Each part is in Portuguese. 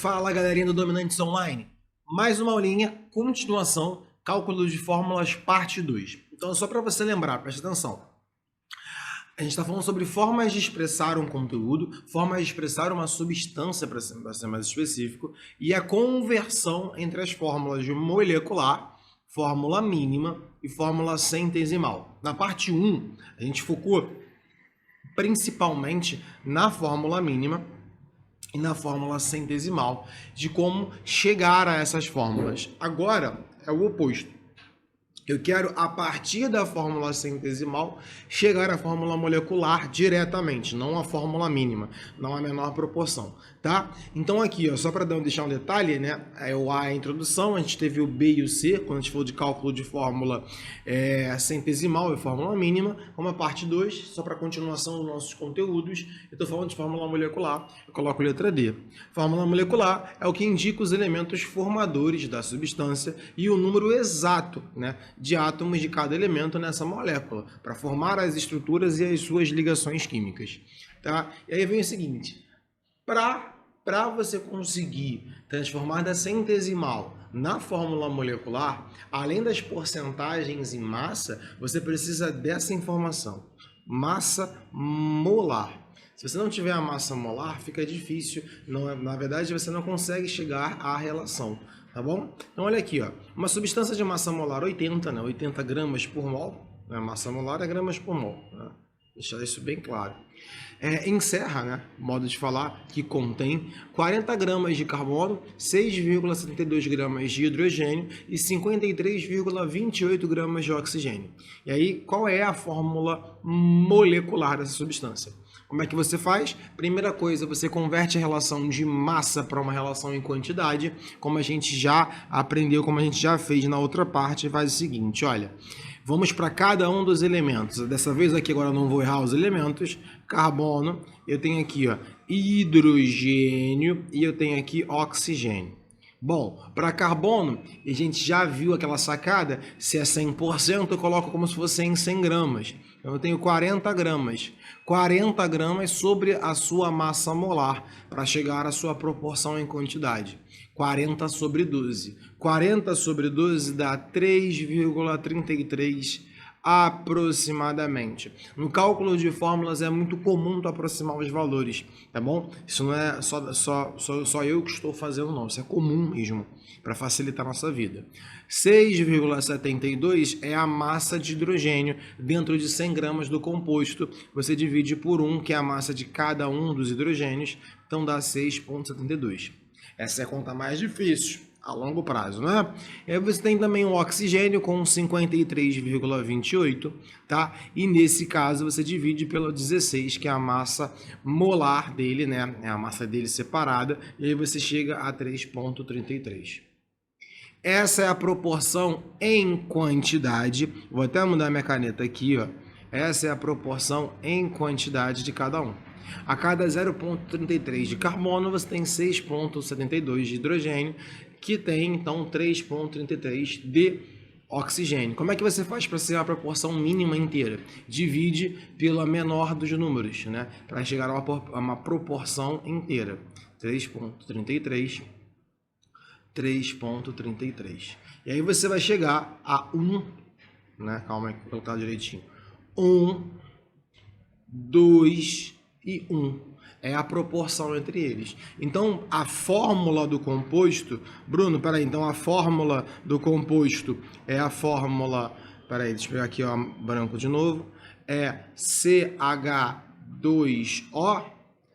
Fala, galerinha do Dominantes Online. Mais uma aulinha, continuação, cálculo de fórmulas, parte 2. Então, só para você lembrar, presta atenção. A gente está falando sobre formas de expressar um conteúdo, formas de expressar uma substância, para ser mais específico, e a conversão entre as fórmulas de molecular, fórmula mínima e fórmula centesimal. Na parte 1, a gente focou principalmente na fórmula mínima e na fórmula centesimal, de como chegar a essas fórmulas. Agora é o oposto. Eu quero, a partir da fórmula centesimal, chegar à fórmula molecular diretamente, não à fórmula mínima, não à menor proporção, tá? Então aqui, ó, só para deixar um detalhe, né? A introdução, a gente teve o B e o C, quando a gente falou de cálculo de fórmula centesimal e fórmula mínima, como a parte 2, só para continuação dos nossos conteúdos, eu estou falando de fórmula molecular, eu coloco letra D. Fórmula molecular é o que indica os elementos formadores da substância e o número exato, né, de átomos de cada elemento nessa molécula, para formar as estruturas e as suas ligações químicas. Tá? E aí vem o seguinte, para você conseguir transformar da centesimal na fórmula molecular, além das porcentagens em massa, você precisa dessa informação, massa molar. Se você não tiver a massa molar, fica difícil, na verdade você não consegue chegar à relação. Tá bom? Então olha aqui, ó, uma substância de massa molar 80, né, 80 gramas por mol, né, massa molar é gramas por mol, né, deixar isso bem claro. Encerra, né, modo de falar, que contém 40 gramas de carbono, 6,72 gramas de hidrogênio e 53,28 gramas de oxigênio. E aí, qual é a fórmula molecular dessa substância? Como é que você faz? Primeira coisa, você converte a relação de massa para uma relação em quantidade, como a gente já aprendeu, como a gente já fez na outra parte, faz o seguinte, olha, vamos para cada um dos elementos. Dessa vez aqui agora eu não vou errar os elementos. Carbono, eu tenho aqui ó, hidrogênio e eu tenho aqui oxigênio. Bom, para carbono, a gente já viu aquela sacada, se é 100%, eu coloco como se fosse em 100 gramas. Então, eu tenho 40 gramas. 40 gramas sobre a sua massa molar, para chegar à sua proporção em quantidade. 40 sobre 12. 40 sobre 12 dá 3,33 aproximadamente. No cálculo de fórmulas é muito comum tu aproximar os valores, tá bom? Isso não é só eu que estou fazendo, não. Isso é comum mesmo, para facilitar a nossa vida. 6,72 é a massa de hidrogênio dentro de 100 gramas do composto. Você divide por 1, que é a massa de cada um dos hidrogênios, então dá 6,72. Essa é a conta mais difícil a longo prazo, né? E aí você tem também o oxigênio com 53,28, tá? E nesse caso você divide pelo 16, que é a massa molar dele, né? É a massa dele separada, e aí você chega a 3,33. Essa é a proporção em quantidade. Vou até mudar minha caneta aqui, ó. Essa é a proporção em quantidade de cada um. A cada 0,33 de carbono, você tem 6,72 de hidrogênio, que tem, então, 3,33 de oxigênio. Como é que você faz para ser a proporção mínima inteira? Divide pela menor dos números, né? Para chegar a uma proporção inteira. 3,33. 3,33. E aí você vai chegar a 1, né? Calma aí, vou colocar direitinho. 1, 2 e 1. É a proporção entre eles. Então, a fórmula do composto... Bruno, peraí, então a fórmula do composto é a fórmula... Peraí, deixa eu pegar aqui, ó, branco de novo. É CH2O...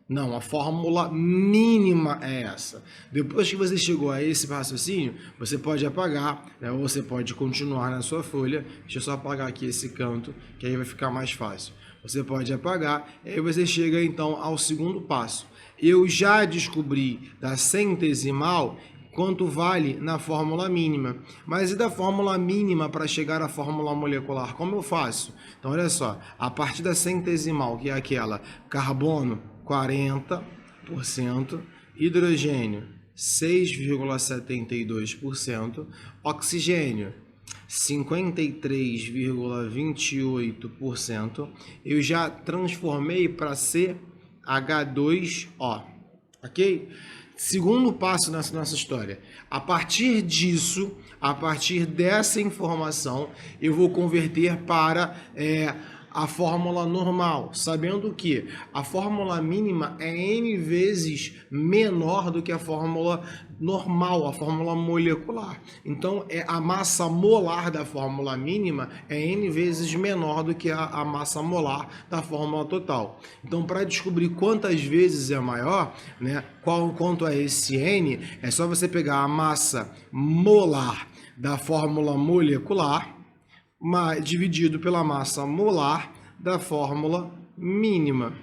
Não, a fórmula mínima é essa. Depois que você chegou a esse raciocínio, você pode apagar, né, ou você pode continuar na sua folha. Deixa eu só apagar aqui esse canto, que aí vai ficar mais fácil. Você pode apagar, e aí você chega então ao segundo passo. Eu já descobri da centesimal quanto vale na fórmula mínima. Mas e da fórmula mínima para chegar à fórmula molecular? Como eu faço? Então, olha só, a partir da centesimal, que é aquela carbono, 40%, hidrogênio 6,72%, oxigênio 53,28%, eu já transformei para CH2O, ok? segundo passo nessa nossa história. A partir disso, a partir dessa informação, eu vou converter para a fórmula normal, sabendo que a fórmula mínima é n vezes menor do que a fórmula normal, a fórmula molecular. Então, a massa molar da fórmula mínima é n vezes menor do que a massa molar da fórmula total. Então, para descobrir quantas vezes é maior, né, quanto é esse n, é só você pegar a massa molar da fórmula molecular, dividido pela massa molar da fórmula mínima.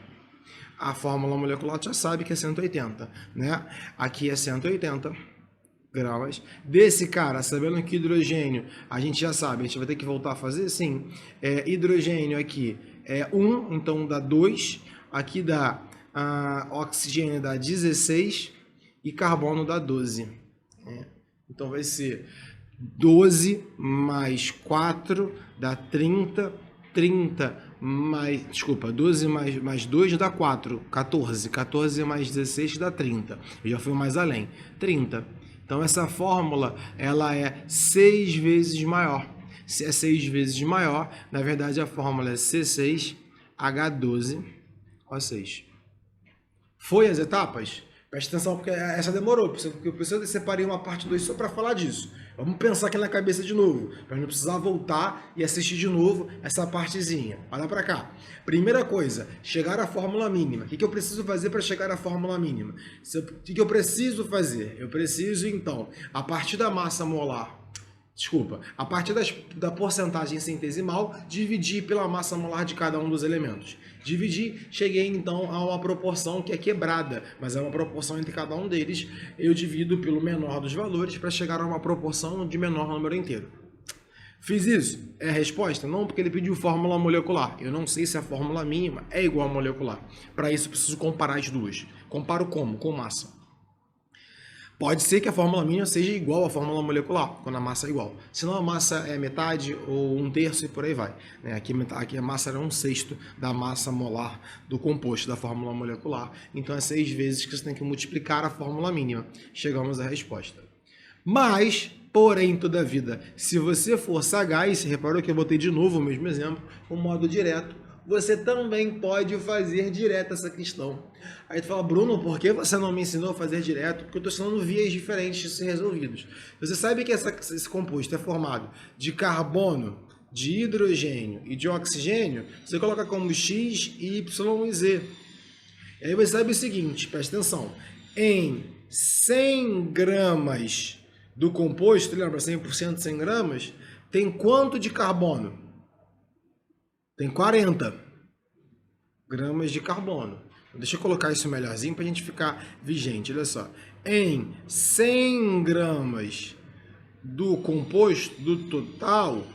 A fórmula molecular já sabe que é 180, né? Aqui é 180 gramas. Desse cara, sabendo que hidrogênio, a gente já sabe, a gente vai ter que voltar a fazer, sim. Hidrogênio aqui é 1, então dá 2. Aqui dá oxigênio dá 16 e carbono dá 12. Então vai ser 12 mais 4 dá 30, 12 mais 2 dá 4, 14, 14 mais 16 dá 30, eu já fui mais além, 30. Então essa fórmula, ela é 6 vezes maior. Se é 6 vezes maior, na verdade a fórmula é C6H12O6. Foi as etapas? Preste atenção, porque essa demorou, porque eu separei uma parte 2 só para falar disso. Vamos pensar aqui na cabeça de novo, para não precisar voltar e assistir de novo essa partezinha. Olha para cá. Primeira coisa, chegar à fórmula mínima. O que eu preciso fazer para chegar à fórmula mínima? O que eu preciso fazer? Eu preciso, então, a partir da massa molar, a partir da porcentagem centesimal, dividir pela massa molar de cada um dos elementos. Dividir, cheguei então a uma proporção que é quebrada, mas é uma proporção entre cada um deles. Eu divido pelo menor dos valores para chegar a uma proporção de menor número inteiro. Fiz isso? É a resposta? Não, porque ele pediu fórmula molecular. Eu não sei se a fórmula mínima é igual à molecular. Para isso, eu preciso comparar as duas. Comparo como? Com massa. Pode ser que a fórmula mínima seja igual à fórmula molecular, quando a massa é igual. Senão a massa é metade ou 1/3 e por aí vai. Aqui a massa era 1/6 da massa molar do composto da fórmula molecular. Então é 6 vezes que você tem que multiplicar a fórmula mínima. Chegamos à resposta. Mas, porém, toda a vida, se você for sagaz, reparou que eu botei de novo o mesmo exemplo, o modo direto, você também pode fazer direto essa questão. Aí tu fala, Bruno, por que você não me ensinou a fazer direto? Porque eu estou ensinando vias diferentes de ser resolvidos. Você sabe que esse composto é formado de carbono, de hidrogênio e de oxigênio? Você coloca como X, Y e Z. E aí você sabe o seguinte, presta atenção. Em 100 gramas do composto, lembra, 100% 100 gramas, tem quanto de carbono? Tem 40 gramas de carbono. Deixa eu colocar isso melhorzinho para a gente ficar vigente. Olha só. Em 100 gramas do composto, do total,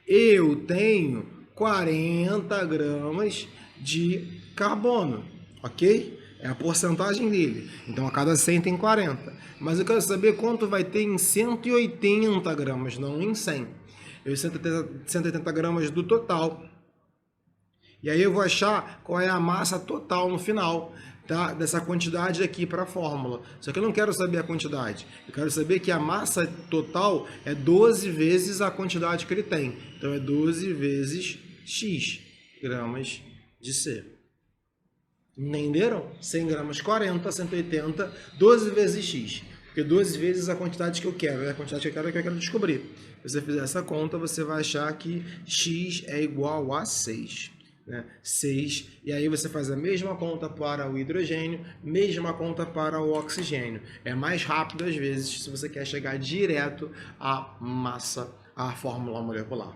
eu tenho 40 gramas de carbono. Ok? É a porcentagem dele. Então, a cada 100 tem 40. Mas eu quero saber quanto vai ter em 180 gramas, não em 100. 180 gramas do total. E aí eu vou achar qual é a massa total no final, tá? Dessa quantidade aqui para a fórmula. Só que eu não quero saber a quantidade. Eu quero saber que a massa total é 12 vezes a quantidade que ele tem. Então é 12 vezes X gramas de C. Entenderam? 100 gramas 40, 180, 12 vezes X. Porque 12 vezes a quantidade que eu quero. É a quantidade que eu quero é que eu quero descobrir. Se você fizer essa conta, você vai achar que X é igual a 6. Né? 6. E aí você faz a mesma conta para o hidrogênio, mesma conta para o oxigênio. É mais rápido, às vezes, se você quer chegar direto à massa, à fórmula molecular.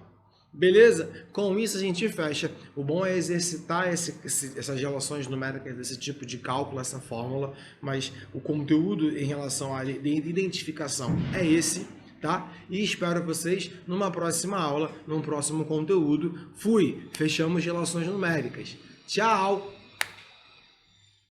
Beleza? Com isso a gente fecha. O bom é exercitar essas relações numéricas desse tipo de cálculo, essa fórmula, mas o conteúdo em relação à identificação é esse, tá? E espero vocês numa próxima aula, num próximo conteúdo. Fui! Fechamos relações numéricas. Tchau!